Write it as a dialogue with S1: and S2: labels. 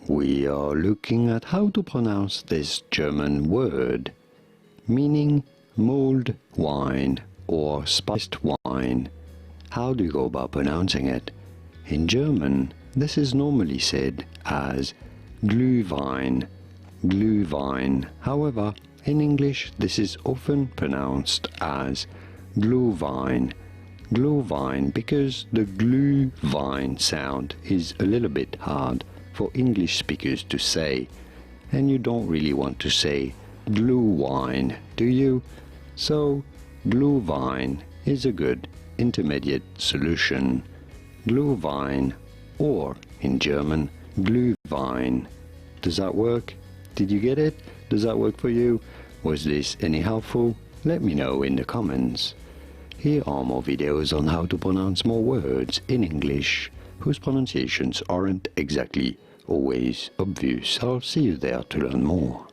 S1: We are looking at how to pronounce this German word, meaning mulled wine or spiced wine. How do you go about pronouncing it? In German, this is normally said as Glühwein, Glühwein. However, in English, this is often pronounced as Glühwein, Glühwein, because the Glühwein sound is a little bit hard for English speakers to say, and you don't really want to say Glühwein, do you? So Glühwein is a good intermediate solution. Glühwein, or in German, Glühwein. Does that work? Did you get it? Does that work for you? Was this any helpful? Let me know in the comments. Here are more videos on how to pronounce more words in English whose pronunciations aren't exactly always obvious. I'll see you there to learn more.